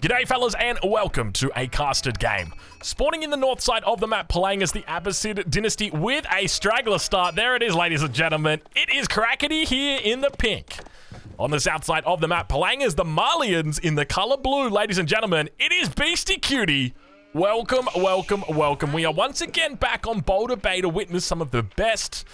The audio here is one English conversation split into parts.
G'day fellas and welcome to a casted game. Spawning in the north side of the map, playing as the Abbasid dynasty with a straggler start. There it is, ladies and gentlemen. It is Crackety here in the pink. On the south side of the map, playing as the Malians in the color blue, ladies and gentlemen, it is Beastie Cutie. Welcome, welcome, welcome. We are once again back on Boulder Bay to witness some of the best...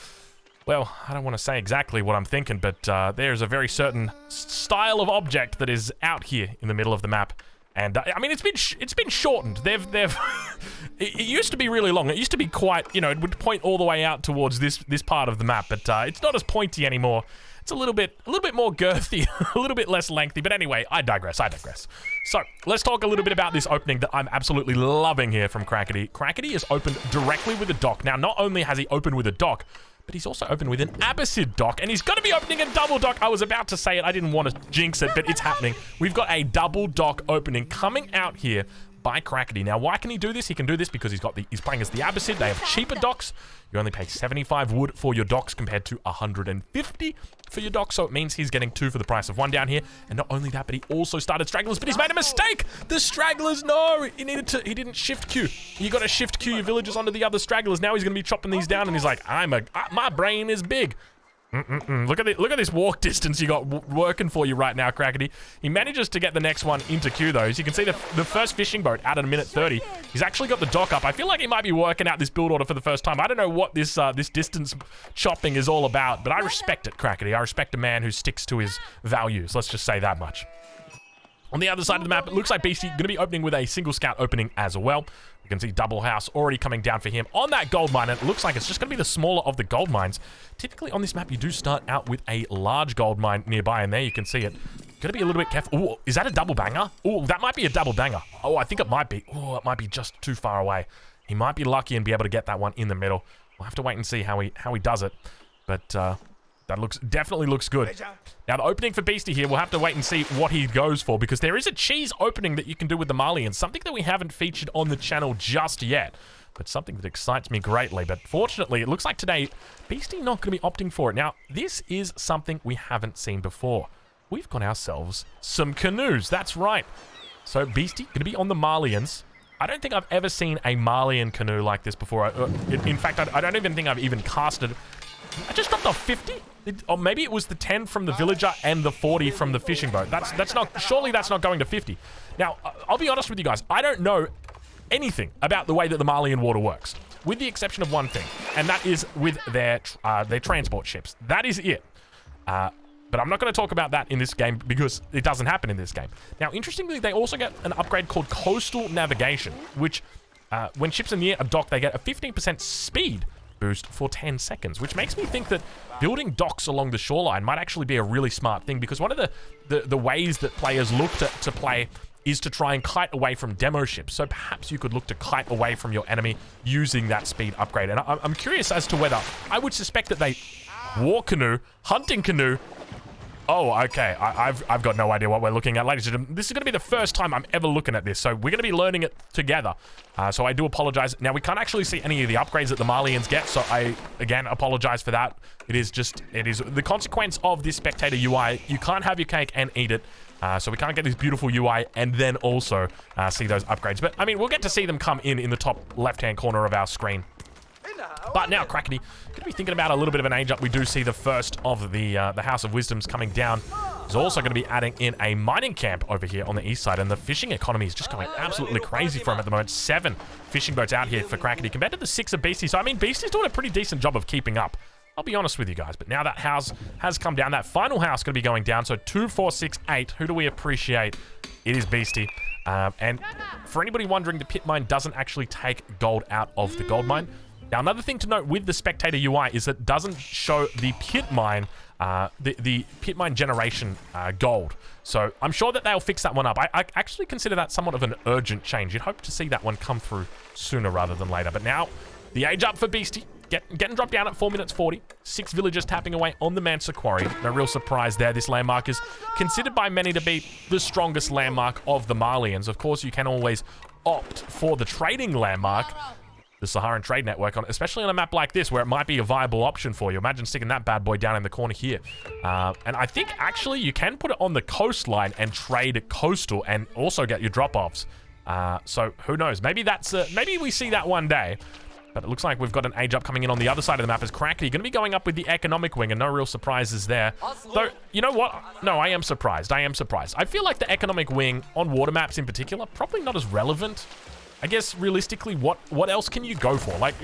Well, I don't want to say exactly what I'm thinking, but there's a very certain style of object that is out here in the middle of the map. And I mean, it's been shortened. They've it used to be really long. It used to be quite, you know, it would point all the way out towards this part of the map, but it's not as pointy anymore. It's a little bit more girthy, a little bit less lengthy. But anyway, I digress. So let's talk a little bit about this opening that I'm absolutely loving here from Crackety. Crackety is opened directly with a dock. Now, not only has he opened with a dock, but he's also opened with an Abbasid dock, and he's going to be opening a double dock. I was about to say it. I didn't want to jinx it, but it's happening. We've got a double dock opening coming out here by Crackety. Now, why can he do this? He can do this because he's playing as the Abbasid. They have cheaper docks. You only pay 75 wood for your docks compared to 150 for your docks, so it means he's getting 2 for the price of 1 down here. And not only that, but he also started stragglers, but he's made a mistake. The stragglers, no, he didn't shift queue. You got to shift queue your villagers onto the other stragglers. Now he's going to be chopping these down, and he's like, my brain is big. Look at this walk distance you got working for you right now, Crackety. He manages to get the next one into queue, though. As you can see, the first fishing boat out at a minute 30. He's actually got the dock up. I feel like he might be working out this build order for the first time. I don't know what this distance chopping is all about, but I respect it, Crackety. I respect a man who sticks to his values. Let's just say that much. On the other side of the map, it looks like Beastie going to be opening with a single scout opening as well. You can see double house already coming down for him on that gold mine, and it looks like it's just going to be the smaller of the gold mines. Typically on this map, you do start out with a large gold mine nearby, and there you can see it. Got to be a little bit careful. Ooh, is that a double banger? Ooh, that might be a double banger. Oh, I think it might be. Oh, it might be just too far away. He might be lucky and be able to get that one in the middle. We'll have to wait and see how he does it, but that definitely looks good. Now, the opening for Beastie here, we'll have to wait and see what he goes for, because there is a cheese opening that you can do with the Malians, something that we haven't featured on the channel just yet, but something that excites me greatly. But fortunately, it looks like today, Beastie not going to be opting for it. Now, this is something we haven't seen before. We've got ourselves some canoes. That's right. So, Beastie going to be on the Malians. I don't think I've ever seen a Malian canoe like this before. In fact, I don't even think I've even casted. I just dropped off 50. Or maybe it was the 10 from the villager and the 40 from the fishing boat. Surely that's not going to 50. Now, I'll be honest with you guys. I don't know anything about the way that the Malian water works, with the exception of one thing, and that is with their transport ships. That is it. But I'm not going to talk about that in this game because it doesn't happen in this game. Now, interestingly, they also get an upgrade called Coastal Navigation, which, when ships are near a dock, they get a 15% speed boost for 10 seconds, which makes me think that building docks along the shoreline might actually be a really smart thing, because one of the ways that players look to play is to try and kite away from demo ships. So perhaps you could look to kite away from your enemy using that speed upgrade. And I'm curious as to whether, I would suspect that they war canoe, hunting canoe. Oh, okay. I've got no idea what we're looking at. Ladies and gentlemen, this is going to be the first time I'm ever looking at this, so we're going to be learning it together. So I do apologize. Now, we can't actually see any of the upgrades that the Malians get, so I, again, apologize for that. It is the consequence of this spectator UI. You can't have your cake and eat it. So we can't get this beautiful UI and then also see those upgrades. But, I mean, we'll get to see them come in the top left-hand corner of our screen. But now, Crackety, going to be thinking about a little bit of an age up. We do see the first of the House of Wisdoms coming down. He's also going to be adding in a mining camp over here on the east side, and the fishing economy is just going absolutely crazy for him at the moment. 7 fishing boats out here for Crackety compared to the 6 of Beastie. So, I mean, Beastie's doing a pretty decent job of keeping up. I'll be honest with you guys, but now that house has come down. That final house going to be going down. So 2, 4, 6, 8. Who do we appreciate? It is Beastie. And for anybody wondering, the pit mine doesn't actually take gold out of the gold mine. Now, another thing to note with the spectator UI is that it doesn't show the pit mine, the pit mine generation gold. So I'm sure that they'll fix that one up. I actually consider that somewhat of an urgent change. You'd hope to see that one come through sooner rather than later. But now, the age up for Beastie. Getting dropped down at 4 minutes 40. 6 villagers tapping away on the Mansa Quarry. No real surprise there. This landmark is considered by many to be the strongest landmark of the Malians. Of course, you can always opt for the trading landmark. the Saharan Trade Network, especially on a map like this where it might be a viable option for you. Imagine sticking that bad boy down in the corner here. And I think actually you can put it on the coastline and trade coastal and also get your drop-offs. So who knows? Maybe that's maybe we see that one day. But it looks like we've got an age up coming in on the other side of the map as Crackety going to be going up with the economic wing, and no real surprises there. Though, you know what? No, I am surprised. I feel like the economic wing on water maps in particular, probably not as relevant. I guess realistically, what else can you go for? Like,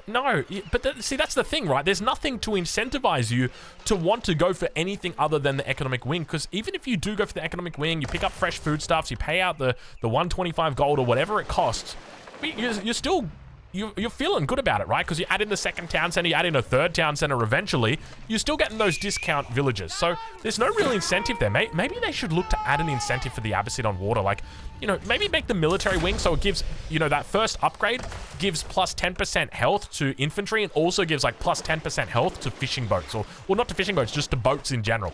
no, but see, that's the thing, right? There's nothing to incentivize you to want to go for anything other than the economic wing, because even if you do go for the economic wing, you pick up fresh foodstuffs, you pay out the 125 gold or whatever it costs, you're still... You're feeling good about it, right? Because you add in the second town center, you add in a third town center eventually, you're still getting those discount villages. So there's no real incentive there. Maybe they should look to add an incentive for the Abbasid on water. Like, you know, maybe make the military wing so it gives, you know, that first upgrade gives plus 10% health to infantry and also gives like plus 10% health to fishing boats. Or, well, not to fishing boats, just to boats in general.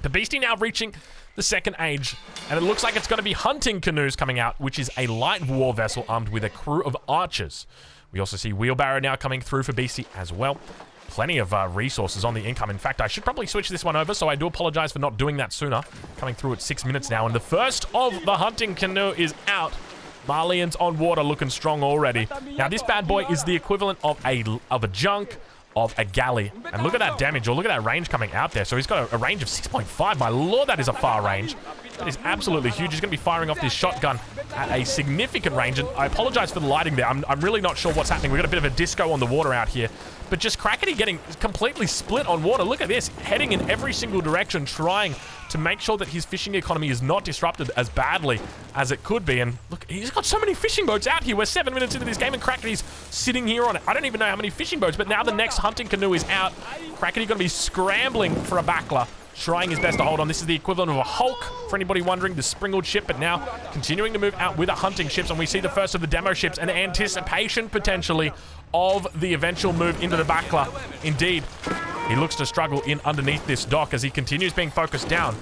The Beastie now reaching the second age, and it looks like it's going to be hunting canoes coming out, which is a light war vessel armed with a crew of archers. We also see wheelbarrow now coming through for Beastie as well. Plenty of resources on the income. In fact, I should probably switch this one over, so I do apologize for not doing that sooner. Coming through at 6 minutes now, and the first of the hunting canoe is out. Malians on water looking strong already. Now, this bad boy is the equivalent of a junk, of a galley. And look at that damage, or look at that range coming out there. So he's got a range of 6.5. My lord, that is a far range. That is absolutely huge. He's going to be firing off this shotgun at a significant range. And I apologize for the lighting there. I'm really not sure what's happening. We've got a bit of a disco on the water out here. But just Crackety getting completely split on water. Look at this, heading in every single direction, trying to make sure that his fishing economy is not disrupted as badly as it could be. And look, he's got so many fishing boats out here. We're 7 minutes into this game and Crackety's sitting here on it. I don't even know how many fishing boats, but now the next hunting canoe is out. Crackety going to be scrambling for a backler, trying his best to hold on. This is the equivalent of a Hulk, for anybody wondering, the springled ship, but now continuing to move out with a hunting ships, and we see the first of the demo ships, and anticipation potentially of the eventual move into the backler. Indeed, he looks to struggle in underneath this dock as he continues being focused down.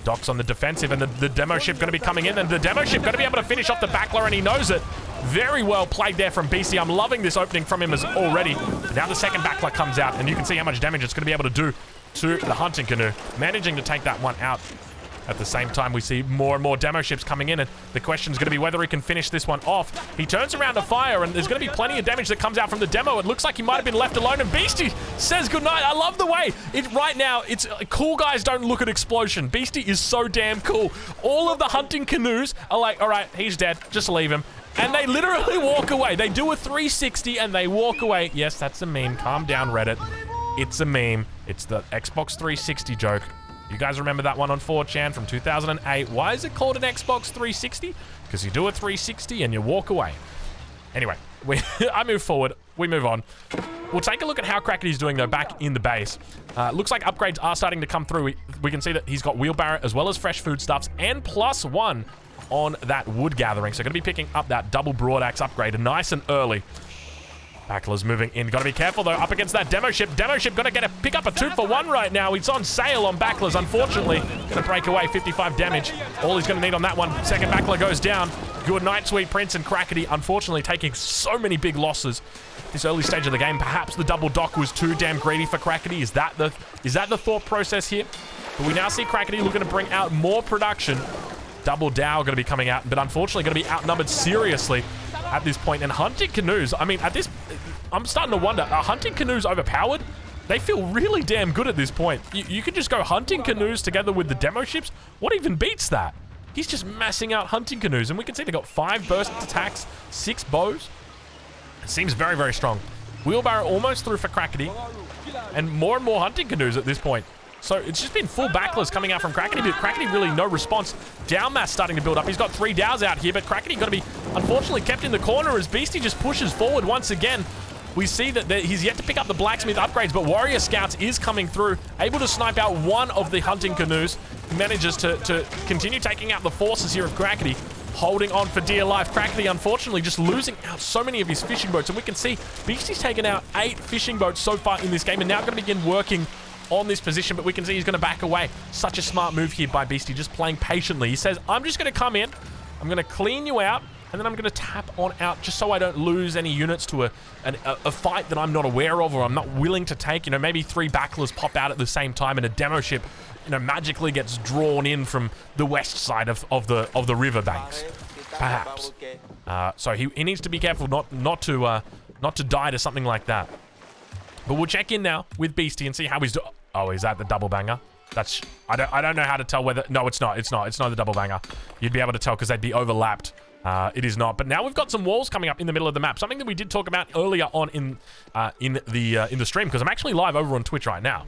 Dock's on the defensive, and the demo ship going to be coming in, and the demo ship going to be able to finish off the backler, and he knows it. Very well played there from BC. I'm loving this opening from him as already. Now the second backler comes out, and you can see how much damage it's going to be able to do to the hunting canoe, managing to take that one out. At the same time, we see more and more demo ships coming in, and the question is going to be whether he can finish this one off. He turns around to fire, and there's going to be plenty of damage that comes out from the demo. It looks like he might have been left alone, and Beastie says goodnight. I love the way right now, it's cool guys don't look at explosion. Beastie is so damn cool. All of the hunting canoes are like, all right, he's dead, just leave him. And they literally walk away. They do a 360 and they walk away. Yes, that's a meme. Calm down, Reddit. It's a meme. It's the Xbox 360 joke. You guys remember that one on 4chan from 2008. Why is it called an Xbox 360? Because you do a 360 and you walk away. Anyway, I move forward. We move on. We'll take a look at how Crackety's doing, though, back in the base. Looks like upgrades are starting to come through. We can see that he's got wheelbarrow as well as fresh foodstuffs and +1 on that wood gathering. So going to be picking up that double broadaxe upgrade nice and early. Backler's moving in. Got to be careful, though, up against that demo ship. Demo ship going to pick up a 2-for-1 right now. It's on sale on Backler's, unfortunately. Going to break away, 55 damage. All he's going to need on that one. Second Backler goes down. Good night, Sweet Prince, and Crackety, unfortunately, taking so many big losses this early stage of the game. Perhaps the double dock was too damn greedy for Crackety. Is that the thought process here? But we now see Crackety looking to bring out more production. Double Dow going to be coming out, but unfortunately going to be outnumbered seriously at this point. And hunting canoes, I mean, I'm starting to wonder, are hunting canoes overpowered? They feel really damn good at this point. You could just go hunting canoes together with the demo ships. What even beats that? He's just massing out hunting canoes, and we can see they got 5 burst attacks, 6 bows. It seems very, very strong. Wheelbarrow almost through for Crackety, and more hunting canoes at this point. So it's just been full backlers coming out from Crackety, but Crackety really no response. Dow mass starting to build up. He's got 3 Dows out here, but Crackety going to be unfortunately kept in the corner as Beastie just pushes forward once again. We see that he's yet to pick up the blacksmith upgrades, but Warrior Scouts is coming through, able to snipe out one of the hunting canoes. He manages to continue taking out the forces here of Crackety, holding on for dear life. Crackety, unfortunately, just losing out so many of his fishing boats, and we can see Beastie's taken out 8 fishing boats so far in this game, and now going to begin working on this position, but we can see he's going to back away. Such a smart move here by Beastie, just playing patiently. He says, I'm just going to come in, I'm going to clean you out, and then I'm going to tap on out just so I don't lose any units to a fight that I'm not aware of or I'm not willing to take. You know, maybe 3 backlers pop out at the same time and a demo ship, you know, magically gets drawn in from the west side of the riverbanks, perhaps. So he needs to be careful not to die to something like that. But we'll check in now with Beastie and see how he's doing. Oh, is that the double banger? That's I don't know how to tell whether. No, it's not the double banger. You'd be able to tell because they'd be overlapped. It is not. But now we've got some walls coming up in the middle of the map. Something that we did talk about earlier on in the stream, because I'm actually live over on Twitch right now.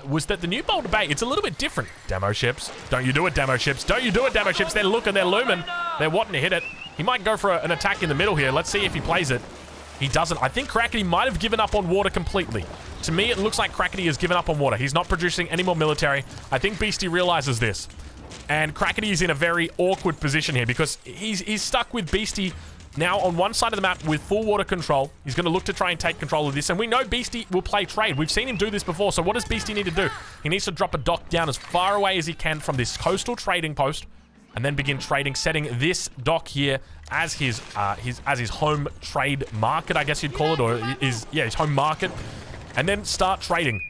Was that the new Boulder Bay? It's a little bit different. Demo ships. Don't you do it, demo ships. Don't you do it, demo ships. They're looking, they're looming. They're wanting to hit it. He might go for an attack in the middle here. Let's see if he plays it. He doesn't. I think Crackety might have given up on water completely. To me, it looks like Crackety has given up on water. He's not producing any more military. I think Beastie realizes this. And Crackety is in a very awkward position here because he's stuck with Beastie now on one side of the map with full water control. He's going to look to try and take control of this. And we know Beastie will play trade. We've seen him do this before. So what does Beastie need to do? He needs to drop a dock down as far away as he can from this coastal trading post and then begin trading, setting this dock here as his home trade market, I guess you'd call it, or his home market, and then start trading.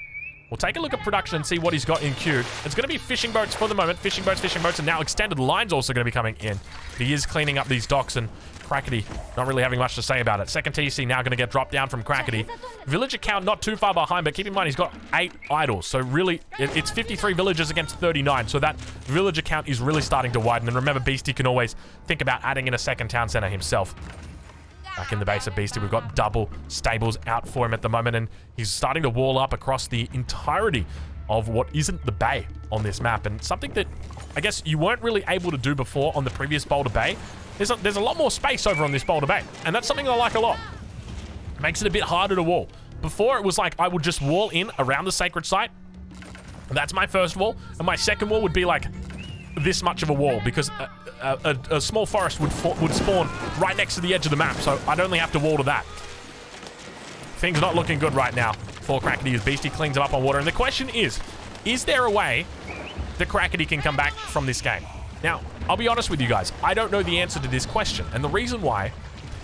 We'll take a look at production and see what he's got in queue. It's going to be fishing boats for the moment. Fishing boats, and now extended lines also going to be coming in. He is cleaning up these docks, and Crackety not really having much to say about it. Second TC now going to get dropped down from Crackety. Villager count not too far behind, but keep in mind he's got 8 idols. So really, it's 53 villagers against 39. So that villager count is really starting to widen. And remember, Beastie can always think about adding in a second town center himself. Back in the base of Beastie, we've got double stables out for him at the moment, and he's starting to wall up across the entirety of what isn't the bay on this map, and something that I guess you weren't really able to do before on the previous Boulder Bay. There's a lot more space over on this Boulder Bay, and that's something I like a lot. Makes it a bit harder to wall. Before, it was like I would just wall in around the sacred site. That's my first wall, and my second wall would be like this much of a wall, because a small forest would spawn right next to the edge of the map, so I'd only have to wall to that. Things not looking good right now for Crackety as Beastie cleans him up on water. And the question is there a way that Crackety can come back from this game? Now, I'll be honest with you guys, I don't know the answer to this question, and the reason why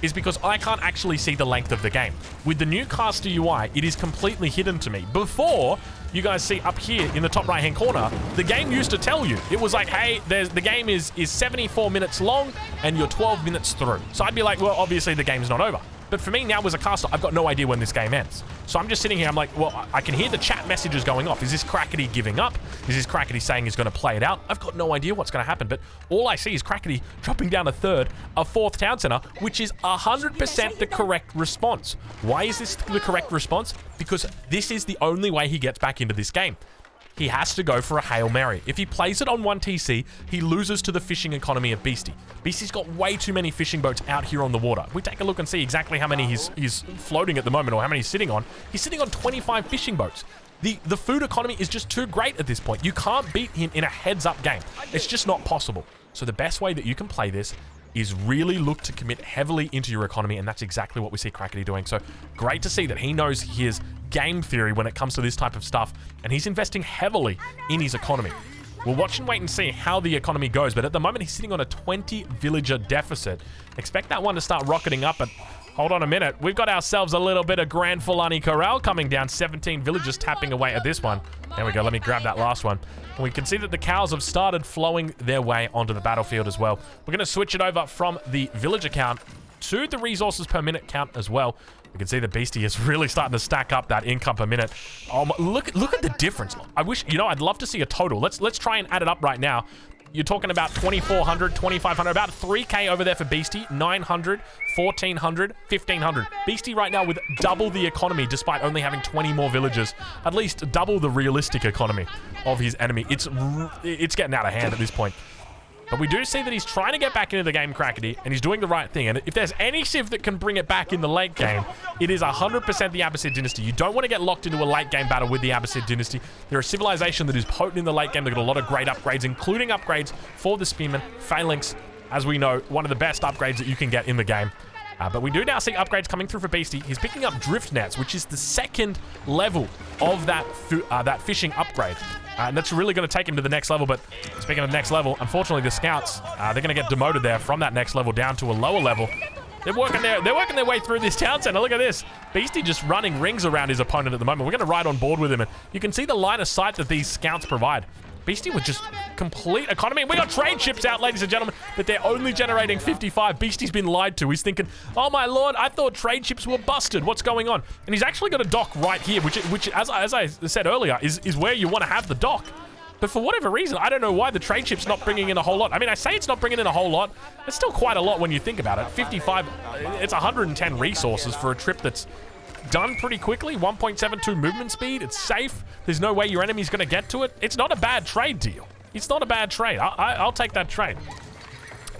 is because I can't actually see the length of the game. With the new caster UI, it is completely hidden to me. Before, you guys see up here in the top right-hand corner, the game used to tell you. It was like, hey, the game is 74 minutes long, and you're 12 minutes through. So I'd be like, well, obviously the game's not over. But for me now as a caster, I've got no idea when this game ends. So I'm just sitting here, I'm like, well, I can hear the chat messages going off. Is this Crackety giving up? Is this Crackety saying he's going to play it out? I've got no idea what's going to happen, but all I see is Crackety dropping down a 4th town center, which is 100% the correct response. Why is this the correct response? Because this is the only way he gets back into this game. He has to go for a Hail Mary. If he plays it on 1 TC, he loses to the fishing economy of Beastie. Beastie's got way too many fishing boats out here on the water. If we take a look and see exactly how many he's floating at the moment, or how many he's sitting on on 25 fishing boats. The food economy is just too great at this point. You can't beat him in a heads-up game. It's just not possible. So the best way that you can play this is really look to commit heavily into your economy, and that's exactly what we see Crackety doing. So great to see that he knows his game theory when it comes to this type of stuff, and he's investing heavily in his economy. We'll watch and wait and see how the economy goes, but at the moment he's sitting on a 20 villager deficit. Expect that one to start rocketing up, but hold on a minute. We've got ourselves a little bit of Grand Fulani Corral coming down. 17 villagers tapping away at this one. There we go. Let me grab that last one. And we can see that the cows have started flowing their way onto the battlefield as well. We're going to switch it over from the villager count to the resources per minute count as well. We can see the Beastie is really starting to stack up that income per minute. Look at the difference. I wish, I'd love to see a total. Let's try and add it up right now. You're talking about 2,400, 2,500, about 3K over there for Beastie, 900, 1,400, 1,500. Beastie right now with double the economy despite only having 20 more villagers. At least double the realistic economy of his enemy. It's getting out of hand at this point. But we do see that he's trying to get back into the game, Crackety, and he's doing the right thing. And if there's any civ that can bring it back in the late game, it is 100% the Abbasid Dynasty. You don't want to get locked into a late game battle with the Abbasid Dynasty. They're a civilization that is potent in the late game. They've got a lot of great upgrades, including upgrades for the Spearmen, Phalanx, as we know, one of the best upgrades that you can get in the game. But we do now see upgrades coming through for Beastie. He's picking up drift nets, which is the second level of that fishing upgrade. And that's really going to take him to the next level. But speaking of next level, unfortunately, the scouts, they're going to get demoted there from that next level down to a lower level. They're working their way through this town center. Look at this. Beastie just running rings around his opponent at the moment. We're going to ride on board with him. And you can see the line of sight that these scouts provide. Beastie with just complete economy. We got trade ships out, ladies and gentlemen, but they're only generating 55. Beastie's been lied to. He's thinking, oh my lord, I thought trade ships were busted. What's going on? And he's actually got a dock right here, which as I said earlier, is where you want to have the dock. But for whatever reason, I don't know why the trade ship's not bringing in a whole lot. I mean, I say it's not bringing in a whole lot. It's still quite a lot when you think about it. 55, it's 110 resources for a trip that's done pretty quickly. 1.72 movement speed. It's safe. There's no way your enemy's going to get to it. It's not a bad trade deal. It's not a bad trade. I'll take that trade.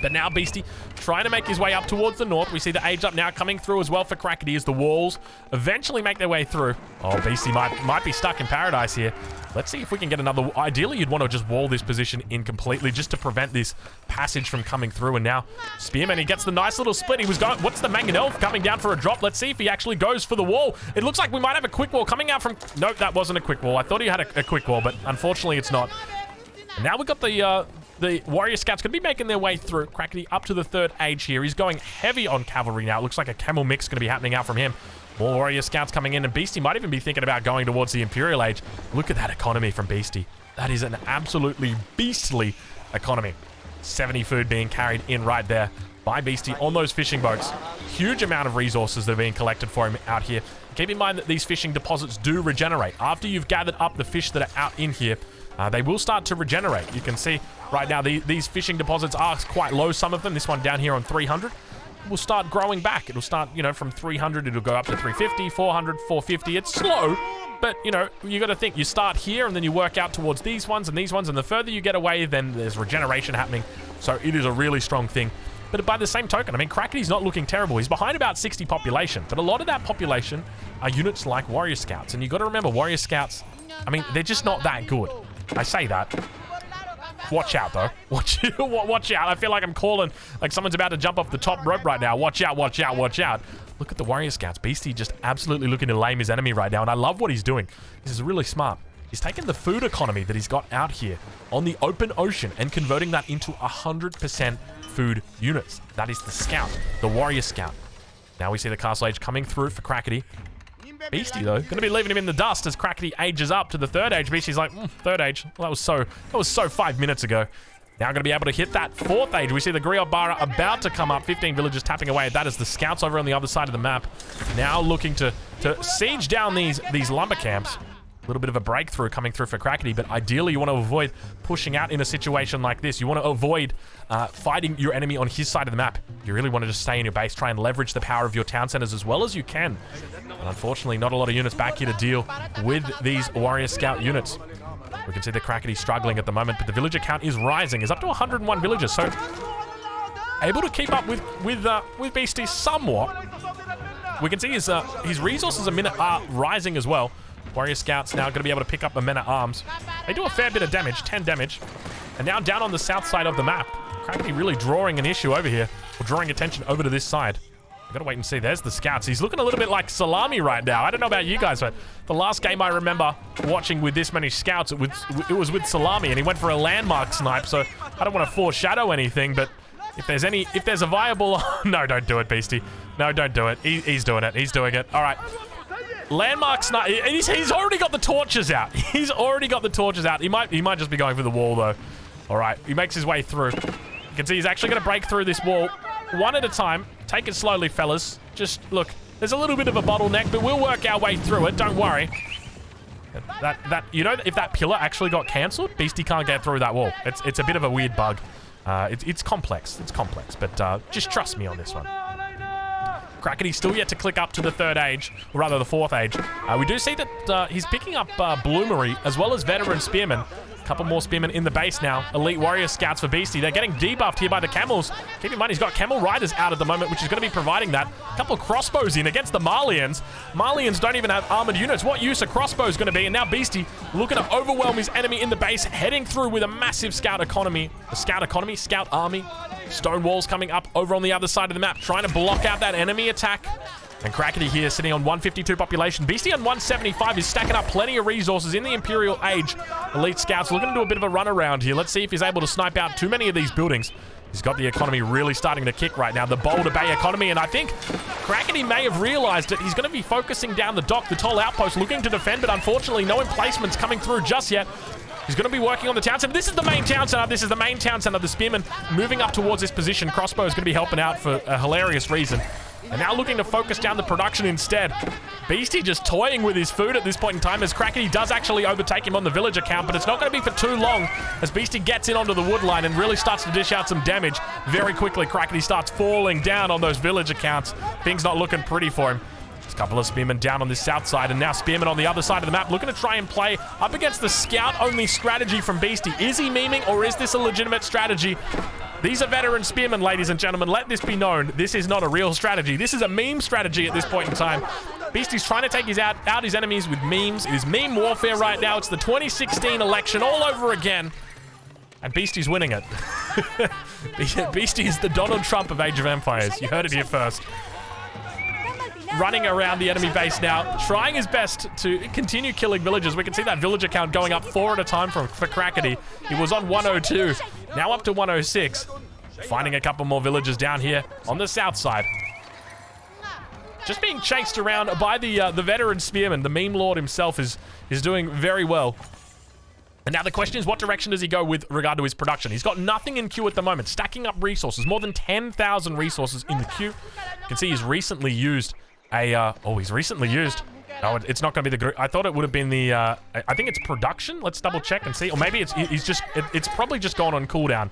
But now Beastie trying to make his way up towards the north. We see the age up now coming through as well for Crackety as the walls eventually make their way through. Oh, Beastie might be stuck in paradise here. Let's see if we can get another. Ideally, you'd want to just wall this position in completely just to prevent this passage from coming through. And now Spearman, he gets the nice little split. He was going, what's the Mangonel coming down for a drop? Let's see if he actually goes for the wall. It looks like we might have a quick wall coming out from... Nope, that wasn't a quick wall. I thought he had a quick wall, but unfortunately it's not. And now we've got the Warrior Scouts going to be making their way through. Crackety up to the third age here. He's going heavy on cavalry now. It looks like a camel mix going to be happening out from him. More Warrior Scouts coming in, and Beastie might even be thinking about going towards the Imperial Age. Look at that economy from Beastie. That is an absolutely beastly economy. 70 food being carried in right there by Beastie on those fishing boats. Huge amount of resources that are being collected for him out here. Keep in mind that these fishing deposits do regenerate. After you've gathered up the fish that are out in here, they will start to regenerate. You can see right now these fishing deposits are quite low, some of them. This one down here on 300 will start growing back. It'll start, you know, from 300, it'll go up to 350, 400, 450. It's slow, but, you know, you got to think, you start here and then you work out towards these ones, and the further you get away, then there's regeneration happening. So it is a really strong thing. But by the same token, I mean, Crackety's not looking terrible. He's behind about 60 population, but a lot of that population are units like Warrior Scouts. And you got to remember, Warrior Scouts, I mean, they're just not that good. I say that. Watch out, though. Watch out. I feel like I'm calling, like someone's about to jump off the top rope right now. Watch out, watch out, watch out. Look at the Warrior Scouts. Beastie just absolutely looking to lame his enemy right now, and I love what he's doing. This is really smart. He's taken the food economy that he's got out here on the open ocean and converting that into 100% food units. That is the Scout, the Warrior Scout. Now we see the Castle Age coming through for Crackety. Beastie, though, going to be leaving him in the dust as Crackety ages up to the third age. Beastie's like, third age. Well, that was so 5 minutes ago. Now going to be able to hit that fourth age. We see the Griot Bara about to come up. 15 villagers tapping away at that as the Scouts over on the other side of the map now looking to siege down these lumber camps. A little bit of a breakthrough coming through for Crackety, but ideally you want to avoid pushing out in a situation like this. You want to avoid fighting your enemy on his side of the map. You really want to just stay in your base, try and leverage the power of your town centers as well as you can. And unfortunately, not a lot of units back here to deal with these Warrior Scout units. We can see the Crackety struggling at the moment, but the villager count is rising. It's up to 101 villagers, so able to keep up with Beastie somewhat. We can see his resources a minute are rising as well. Warrior Scouts now going to be able to pick up the men-at-arms. They do a fair bit of damage, 10 damage. And now down on the south side of the map, Crackety really drawing an issue over here, or drawing attention over to this side. We've got to wait and see. There's the Scouts. He's looking a little bit like Salami right now. I don't know about you guys, but the last game I remember watching with this many Scouts, it was with Salami, and he went for a landmark snipe, so I don't want to foreshadow anything, but if there's a viable... No, don't do it, Beastie. No, don't do it. He's doing it. He's doing it. All right. Landmark snipe. He's already got the torches out. He's already got the torches out. He might just be going for the wall, though. All right. He makes his way through. You can see he's actually going to break through this wall one at a time. Take it slowly, fellas. Just look. There's a little bit of a bottleneck, but we'll work our way through it. Don't worry. You know, if that pillar actually got cancelled, Beastie can't get through that wall. It's a bit of a weird bug. It's complex. It's complex, but just trust me on this one. Crackety's still yet to click up to the third age, or rather the fourth age. We do see that he's picking up Bloomery as well as Veteran Spearmen. A couple more Spearmen in the base now. Elite Warrior Scouts for Beastie. They're getting debuffed here by the Camels. Keep in mind, he's got Camel Riders out at the moment, which is going to be providing that. A couple of crossbows in against the Malians. Malians don't even have armored units. What use a crossbow is going to be? And now Beastie looking to overwhelm his enemy in the base, heading through with a massive Scout economy. Scout Army. Stone walls coming up over on the other side of the map, trying to block out that enemy attack. And Crackety here sitting on 152 population. Beastie on 175 is stacking up plenty of resources in the Imperial Age. Elite Scouts looking to do a bit of a run around here. Let's see if he's able to snipe out too many of these buildings. He's got the economy really starting to kick right now. The Boulder Bay economy, and I think Crackety may have realized that he's going to be focusing down the dock, the Toll Outpost, looking to defend, but unfortunately no emplacements coming through just yet. He's going to be working on the town center. This is the main town center. This is the main town center. The Spearman moving up towards this position. Crossbow is going to be helping out for a hilarious reason. And now looking to focus down the production instead. Beastie just toying with his food at this point in time as Crackety does actually overtake him on the village account, but it's not going to be for too long as Beastie gets in onto the wood line and really starts to dish out some damage. Very quickly, Crackety starts falling down on those village accounts. Things not looking pretty for him. There's a couple of Spearmen down on this south side, and now Spearmen on the other side of the map looking to try and play up against the scout-only strategy from Beastie. Is he memeing, or is this a legitimate strategy? These are veteran Spearmen, ladies and gentlemen. Let this be known. This is not a real strategy. This is a meme strategy at this point in time. Beastie's trying to take out his enemies with memes. It is meme warfare right now. It's the 2016 election all over again. And Beastie's winning it. Beastie is the Donald Trump of Age of Empires. You heard it here first. Running around the enemy base now, trying his best to continue killing villagers. We can see that villager count going up 4 at a time for Crackety. He was on 102, now up to 106. Finding a couple more villagers down here on the south side. Just being chased around by the veteran Spearman. The meme lord himself is doing very well. And now the question is, what direction does he go with regard to his production? He's got nothing in queue at the moment, stacking up resources, more than 10,000 resources in the queue. You can see he's recently used Oh, it's not going to be the... I thought it would have been the... I think it's production. Let's double check and see. Or maybe it's probably just gone on cooldown.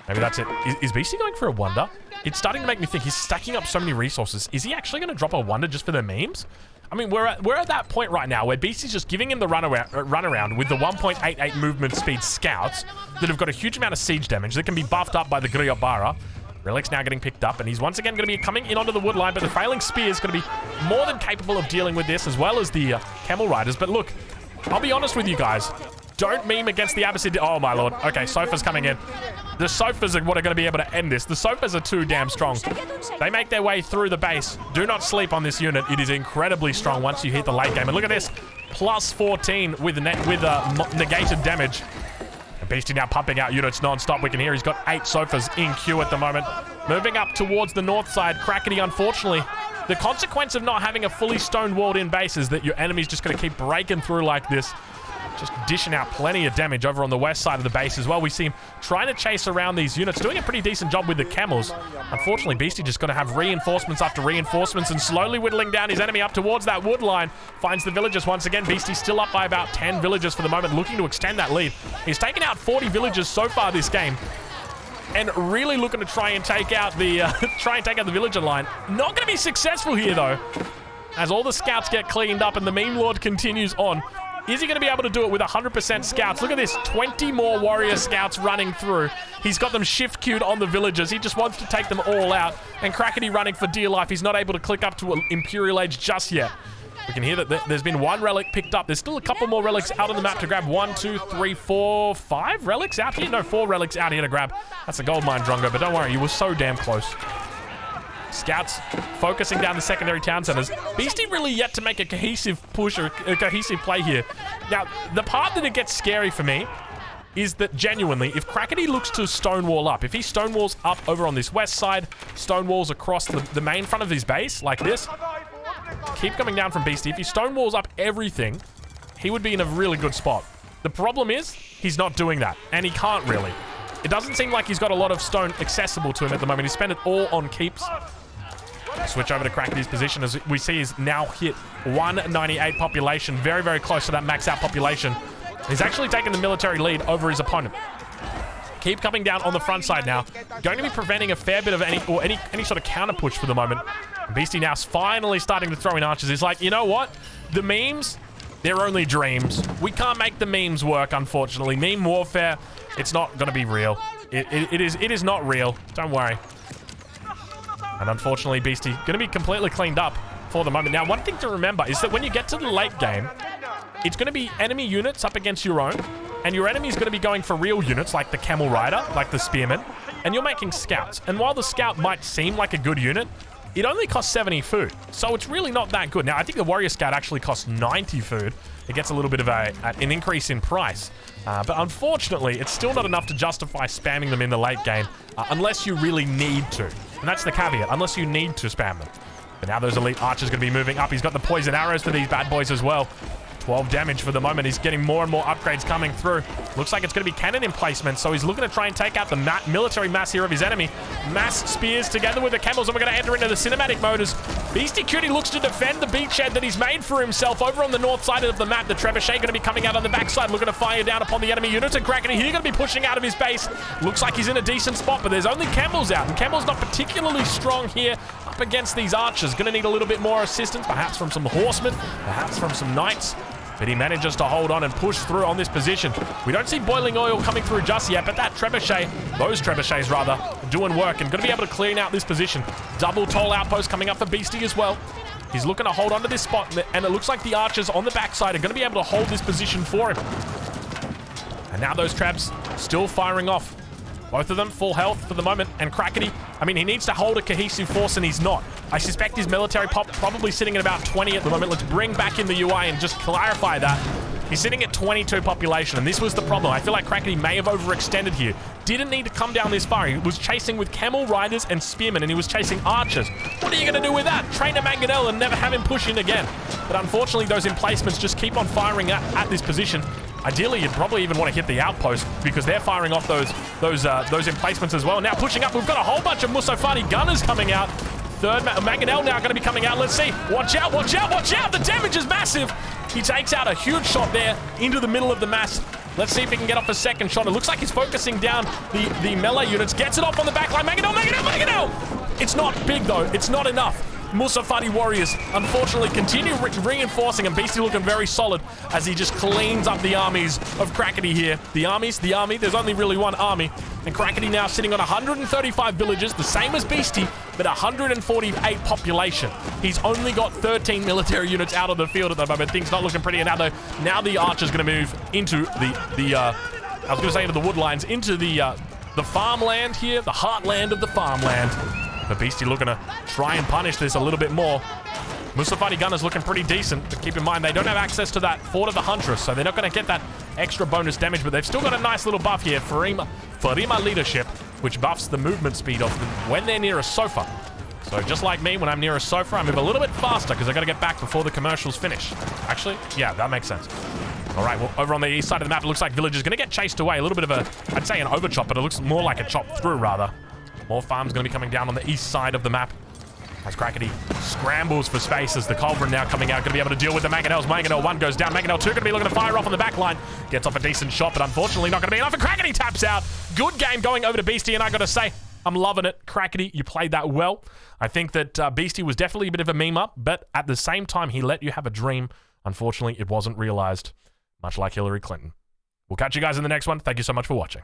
Maybe that's it. Is Beastie going for a wonder? It's starting to make me think he's stacking up so many resources. Is he actually going to drop a wonder just for the memes? I mean, we're at that point right now where Beastie's just giving him the run around with the 1.88 movement speed scouts that have got a huge amount of siege damage that can be buffed up by the Griot Bara. Relic's now getting picked up, and he's once again going to be coming in onto the wood line, but the failing spear is going to be more than capable of dealing with this, as well as the camel riders. But look, I'll be honest with you guys. Don't meme against the Abbasid. Oh, my lord. Okay, Sofas coming in. The Sofas are what are going to be able to end this. The Sofas are too damn strong. They make their way through the base. Do not sleep on this unit. It is incredibly strong once you hit the late game. And look at this. Plus 14 with negated damage. Beastie now pumping out units non-stop. We can hear he's got 8 Sofas in queue at the moment. Moving up towards the north side. Crackety, unfortunately, the consequence of not having a fully stone-walled in base is that your enemy's just going to keep breaking through like this. Just dishing out plenty of damage over on the west side of the base as well. We see him trying to chase around these units, doing a pretty decent job with the camels. Unfortunately, Beastie just going to have reinforcements after reinforcements and slowly whittling down his enemy up towards that wood line. Finds the villagers once again. Beastie's still up by about 10 villagers for the moment, looking to extend that lead. He's taken out 40 villagers so far this game, and really looking to try and take out the villager line. Not going to be successful here though, as all the scouts get cleaned up and the meme lord continues on. Is he going to be able to do it with 100% scouts? Look at this, 20 more warrior scouts running through. He's got them shift queued on the villagers. He just wants to take them all out. And Crackety running for dear life. He's not able to click up to Imperial Age just yet. We can hear that there's been 1 relic picked up. There's still a couple more relics out on the map to grab. 1, 2, 3, 4, 5 relics out here? No, 4 relics out here to grab. That's a gold mine, Drongo, but don't worry, you were so damn close. Scouts focusing down the secondary town centers. Beastie really yet to make a cohesive push or a cohesive play here. Now, the part that it gets scary for me is that genuinely, if Crackety looks to stonewall up, if he stonewalls up over on this west side, stonewalls across the main front of his base like this, keep coming down from Beastie. If he stonewalls up everything, he would be in a really good spot. The problem is, he's not doing that, and he can't really. It doesn't seem like he's got a lot of stone accessible to him at the moment. He spent it all on keeps. Switch over to Crackety's position as we see he's now hit 198 population. Very, very close to that max out population. He's actually taken the military lead over his opponent. Keep coming down on the front side now. Going to be preventing a fair bit of any sort of counter push for the moment. Beastie now finally starting to throw in archers. He's like, you know what? The memes, they're only dreams. We can't make the memes work, unfortunately. Meme warfare, it's not going to be real. It is not real. Don't worry. And unfortunately, Beastie going to be completely cleaned up for the moment. Now, one thing to remember is that when you get to the late game, it's going to be enemy units up against your own. and your enemy's going to be going for real units like the Camel Rider, like the Spearman, and you're making scouts. And while the scout might seem like a good unit, it only costs 70 food, so it's really not that good. Now, I think the Warrior Scout actually costs 90 food. It gets a little bit of an increase in price. But unfortunately, it's still not enough to justify spamming them in the late game, unless you really need to. And that's the caveat, unless you need to spam them. But now those elite archers going to be moving up. He's got the poison arrows for these bad boys as well. 12 damage for the moment. He's getting more and more upgrades coming through. Looks like it's going to be cannon emplacement, so he's looking to try and take out the military mass here of his enemy. Mass spears together with the camels, and we're going to enter into the cinematic mode as Beastie Cutie looks to defend the beachhead that he's made for himself over on the north side of the map. The Trebuchet going to be coming out on the backside, looking to fire down upon the enemy units, and Krakeny here going to be pushing out of his base. Looks like he's in a decent spot, but there's only camels out, and camels not particularly strong here up against these archers. Going to need a little bit more assistance, perhaps from some horsemen, perhaps from some knights. But he manages to hold on and push through on this position. We don't see boiling oil coming through just yet, but that trebuchet, those trebuchets rather, doing work and going to be able to clean out this position. Double toll outpost coming up for Beastie as well. He's looking to hold on to this spot, and it looks like the archers on the backside are going to be able to hold this position for him. And now those trebs still firing off. Both of them full health for the moment, and Krakeny, I mean, he needs to hold a cohesive force, and he's not. I suspect his military pop probably sitting at about 20 at the moment. Let's bring back in the UI and just clarify that. He's sitting at 22 population, and this was the problem. I feel like Krakeny may have overextended here. Didn't need to come down this far. He was chasing with camel riders and spearmen, and he was chasing archers. What are you going to do with that? Train a Mangonel and never have him push in again. But unfortunately, those emplacements just keep on firing at this position. Ideally, you'd probably even want to hit the outpost because they're firing off those emplacements as well. Now pushing up, we've got a whole bunch of Musofati gunners coming out. Third Mangonel now going to be coming out. Let's see. Watch out, watch out, watch out. The damage is massive. He takes out a huge shot there into the middle of the mass. Let's see if he can get off a second shot. It looks like he's focusing down the melee units. Gets it off on the back line. Mangonel, Mangonel, Mangonel! It's not big, though. It's not enough. Musofati warriors, unfortunately, continue reinforcing, and Beastie looking very solid as he just cleans up the armies of Krakeny here. The army, there's only really one army. And Krakeny now sitting on 135 villages, the same as Beastie, but 148 population. He's only got 13 military units out of the field at the moment. Things not looking pretty. And now the archer's going to move into into the woodlines, into the farmland here, the heartland of the farmland. But Beastie looking to try and punish this a little bit more. Musofati Gunner's looking pretty decent, but keep in mind they don't have access to that Fort of the Huntress, so they're not going to get that extra bonus damage, but they've still got a nice little buff here, Farima Leadership, which buffs the movement speed of them when they're near a sofa. So just like me, when I'm near a sofa, I move a little bit faster because I got to get back before the commercials finish. Actually, yeah, that makes sense. All right, well, over on the east side of the map, it looks like Village is going to get chased away. A little bit of I'd say an overchop, but it looks more like a chop through, rather. More farms going to be coming down on the east side of the map. As Krakeny scrambles for space as the Culverin now coming out, going to be able to deal with the Mangonels. Mangonel 1 goes down. Mangonel 2 going to be looking to fire off on the back line. Gets off a decent shot, but unfortunately not going to be enough. And Krakeny taps out. Good game going over to Beastie, and I got to say, I'm loving it. Krakeny, you played that well. I think that Beastie was definitely a bit of a meme up, but at the same time, he let you have a dream. Unfortunately, it wasn't realized, much like Hillary Clinton. We'll catch you guys in the next one. Thank you so much for watching.